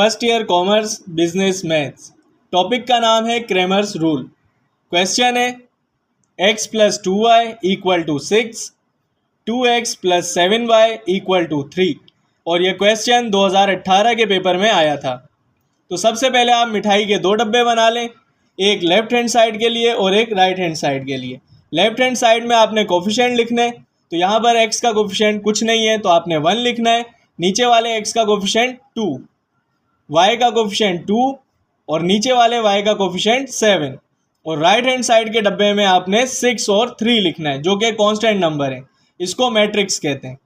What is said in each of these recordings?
First year commerce business maths. Topic का नाम है क्रेमर्स रूल। क्वेश्चन है x + 2y = 6, 2x + 7y = 3 और यह क्वेश्चन 2018 के पेपर में आया था। तो सबसे पहले आप मिठाई के दो डब्बे बना लें, एक लेफ्ट हैंड साइड के लिए और एक राइट हैंड साइड के लिए। लेफ्ट हैंड साइड में आपने कोफिशिएंट लिखना है, तो यहाँ पर x का कोफिशिएंट कुछ नहीं है तो आपने 1 लिखना है। नीचे वाले x का कोफिशिएंट 2, y का कोफिशिएंट 2 और नीचे वाले y का कोफिशिएंट 7 और राइट हैंड साइड के डब्बे में आपने 6 और 3 लिखना है जो कि कांस्टेंट नंबर है। इसको मैट्रिक्स कहते हैं।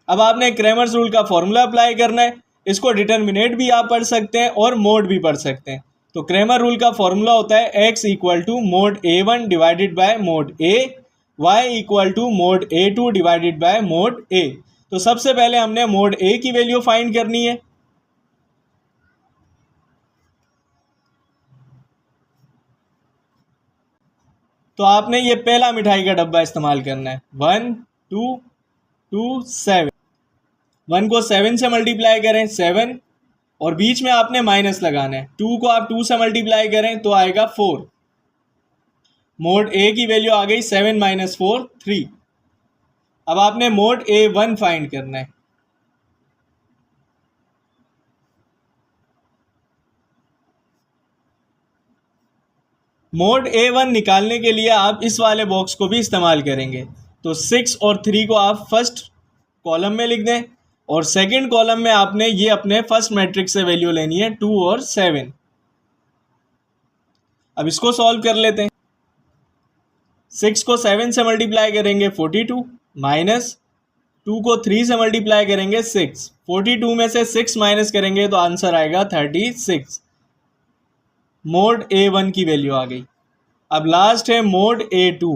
अब आपने क्रेमर्स रूल का फॉर्मूला अप्लाई करना है। इसको डिटर्मिनेट भी आप पढ़ सकते हैं और मोड भी पढ़ सकते हैं। तो क्रेमर रूल का फॉर्मूला होता है x = mod a1 divided by mod a, y = mod a2 divided by mod a। तो सबसे पहले हमने mod a की वैल्यू फाइंड करनी है। तो आपने ये पहला मिठाई का डब्बा इस्तेमाल करना है। 1 2 2 7, 1 को 7 से मल्टीप्लाई करें 7 और बीच में आपने माइनस लगाना है। 2 को आप 2 से मल्टीप्लाई करें तो आएगा 4। मोड ए की वैल्यू आ गई 7 - 4 3। अब आपने मोड A1 फाइंड करना है। मोड A1 निकालने के लिए आप इस वाले बॉक्स को भी इस्तेमाल करेंगे। तो 6 और 3 को आप फर्स्ट कॉलम में लिख दें और सेकंड कॉलम में आपने ये अपने फर्स्ट मैट्रिक्स से वैल्यू लेनी है 2 और 7। अब इसको सॉल्व कर लेते हैं। 6 को 7 से मल्टीप्लाई करेंगे 42 माइनस 2 को 3 से मल्टीप्लाई करेंगे 6। 42 में से 6 माइनस करेंगे तो आंसर आएगा 36। मोड A1 की वैल्यू आ गई। अब लास्ट है मोड A2।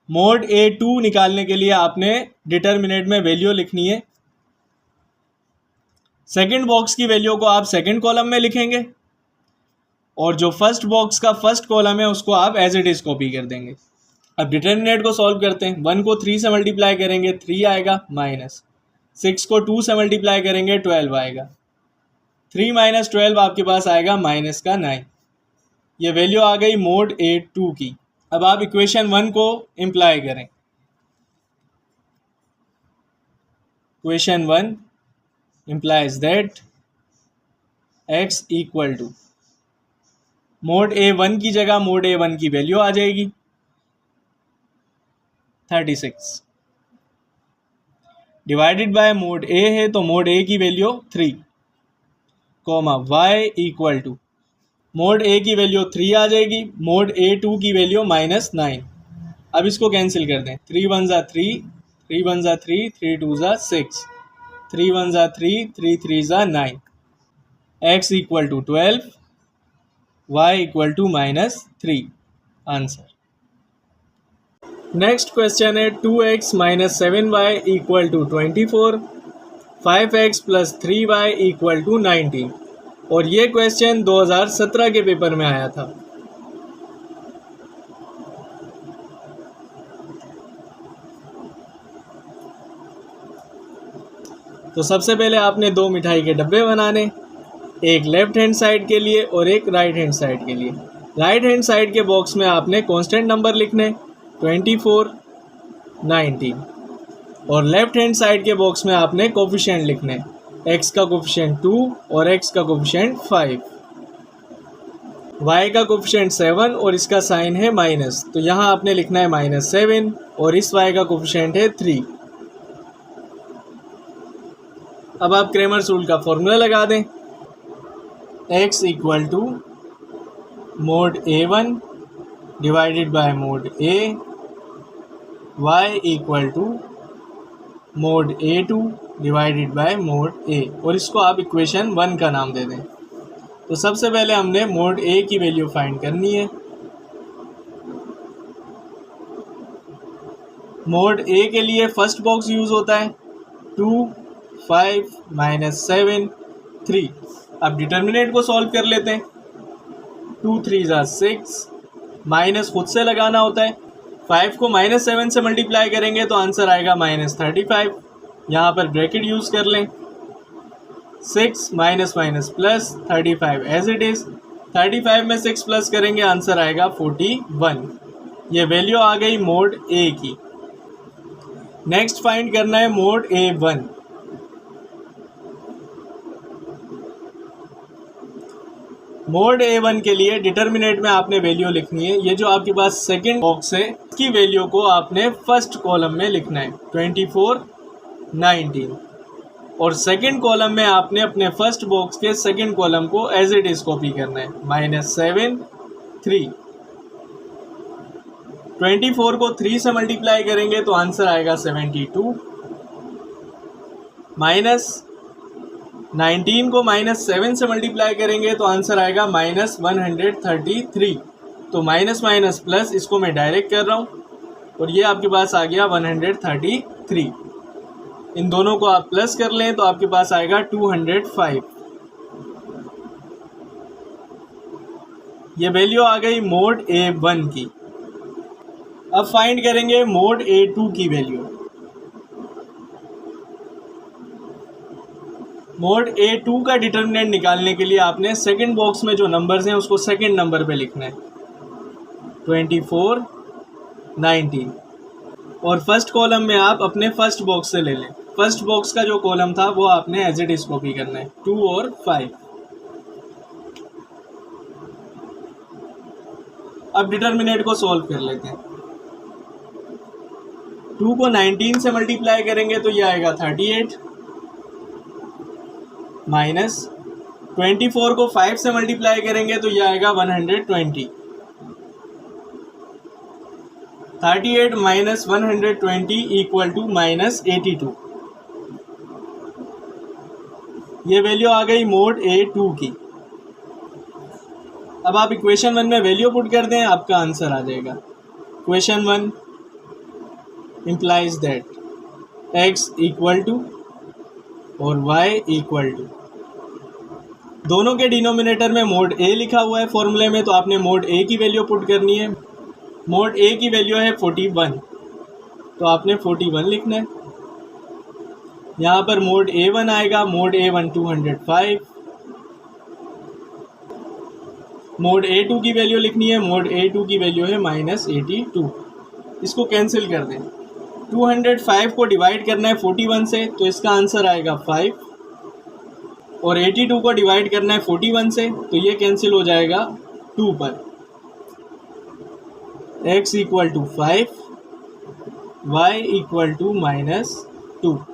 मोड A2 निकालने के लिए आपने डिटर्मिनेंट में वैल्यू लिखनी है। सेकंड बॉक्स की वैल्यू को आप सेकंड कॉलम में लिखेंगे और जो फर्स्ट बॉक्स का फर्स्ट कॉलम है उसको आप एज इट इज कॉपी कर देंगे। अब डिटर्मिनेंट को सॉल्व करते हैं। 1 को 3 से मल्टीप्लाई करेंगे 3 आएगा माइनस 6 को 2 से मल्टीप्लाई करेंगे 12 आएगा। 3 - 12 आपके पास आएगा -9। ये वैल्यू आ गई मोड A2 की। अब आप इक्वेशन 1 को इम्प्लाई करें। Equation 1 implies that x = mode A1 की जगह मोड A1 की वैल्यू आ जाएगी 36 डिवाइडेड बाय मोड A है तो मोड A की value 3 comma y = mode A की वैल्यू 3 आ जाएगी, मोड A2 की वैल्यू -9। अब इसको कैंसिल कर दें। 3 × 1 = 3, 3 × 1 = 3, 3 × 2 = 6, 3 × 1 = 3, 3 × 3 = 9। x = 12, y = -3। Answer. Next question है 2x - 7y = 24, 5x + 3y = 19 और ये क्वेश्चन 2017 के पेपर में आया था। तो सबसे पहले आपने दो मिठाई के डब्बे बनाने, एक लेफ्ट हैंड साइड के लिए और एक राइट हैंड साइड के लिए। राइट हैंड साइड के बॉक्स में आपने कांस्टेंट नंबर लिखने 24 19 और लेफ्ट हैंड साइड के बॉक्स में आपने कोफिशिएंट लिखने, x का कोफिशिएंट 2 और x का कोफिशिएंट 5, y का कोफिशिएंट 7 और इसका साइन है माइनस तो यहाँ आपने लिखना है -7 और इस y का कोफिशिएंट है 3। अब आप क्रेमर्स रूल का फॉर्मूला लगा दें। x = mod A1 divided by mod A, y = mod A2 divided by mod A और इसको आप इक्वेशन 1 का नाम दे दें। तो सबसे पहले हमने mod A की वैल्यू फाइंड करनी है। मोड A के लिए फर्स्ट बॉक्स यूज होता है 2 5 - 7 3। अब डिटर्मिनेंट को सॉल्व कर लेते हैं। 2 3 = 6, माइनस खुद से लगाना होता है 5 को -7 से मल्टीप्लाई करेंगे तो आंसर आएगा -35। यहाँ पर ब्रैकेट यूज़ कर लें। 6 minus minus plus 35 as it is. 35 में 6 प्लस करेंगे आंसर आएगा 41। ये वैल्यू आ गई मोड ए की। नेक्स्ट फाइंड करना है मोड A1। मोड A1 के लिए डिटर्मिनेंट में आपने वैल्यू लिखनी है। ये जो आपके पास सेकंड बॉक्स है इसकी वैल्यू को आपने फर्स्ट कॉलम में लिखना है 24, 19। और सेकंड कॉलम में आपने अपने फर्स्ट बॉक्स के सेकंड कॉलम को एज इट इज़ कॉपी करना है -7, 3। 24 को 3 से मल्टीप्लाई करेंगे तो आंसर आएगा 72। -19 को -7 से मल्टीप्लाई करेंगे तो आंसर आएगा -133। तो माइनस माइनस प्लस इसको मैं डायरेक्ट कर रहा हूँ और ये आपके पास आ गया 133। इन दोनों को आप प्लस कर लें तो आपके पास आएगा 205। ये वैल्यू आ गई मोड A1 की। अब फाइंड करेंगे मोड A2 की वैल्यू। मोड A2 का डिटर्मिनेंट निकालने के लिए आपने सेकंड बॉक्स में जो नंबर्स हैं उसको सेकंड नंबर पे लिखना है 24, 19। और फर्स्ट कॉलम में आप अपने फर्स्ट बॉक्स से ले लें। फर्स्ट बॉक्स का जो कॉलम था वो आपने एज इट इज कॉपी करना है 2 और 5। अब डिटर्मिनेंट को सॉल्व कर लेते हैं। 2 को 19 से मल्टीप्लाई करेंगे तो ये आएगा 38, माइनस 24 को 5 से मल्टीप्लाई करेंगे तो ये आएगा 120। 38 माइनस 120 इक्वल टू -82। ये वैल्यू आ गई मोड A2 की। अब आप इक्वेशन 1 में वैल्यू पुट कर दें, आपका आंसर आ जाएगा। Equation 1 implies that x equal to और y इक्वल टू, दोनों के डिनोमिनेटर में मोड A लिखा हुआ है फॉर्मूले में, तो आपने मोड A की वैल्यू पुट करनी है। मोड A की वैल्यू है 41, तो आपने 41 लिखना है। यहाँ पर मोड A1 आएगा, मोड A1 205। मोड A2 की वैल्यू लिखनी है, मोड A2 की वैल्यू है -82। इसको कैंसिल कर दें। 205 को डिवाइड करना है 41 से, तो इसका आंसर आएगा 5। और 82 को डिवाइड करना है 41 से, तो ये कैंसिल हो जाएगा 2 पर। x equal to 5, y equal to -2।